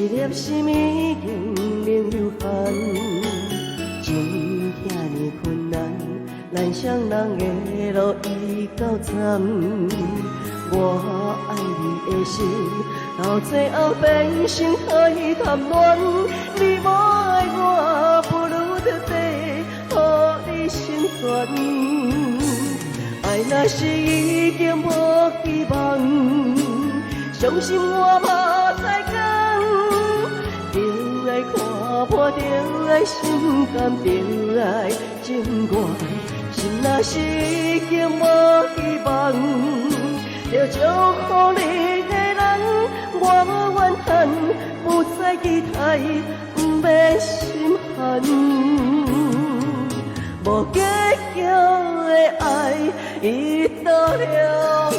粒心已经零流汗，情遐尼困难，咱双人的路已够惨。我爱你的心，到最后变成海贪恋。你无爱我，不如就地，予你成全。爱若是已经无希望，伤心我无再讲。着爱看破，着爱心甘，着爱情愿。心若是已经无希望，着祝福你的人，我无怨恨，不再期待，不免心寒。无结局的爱，已到了。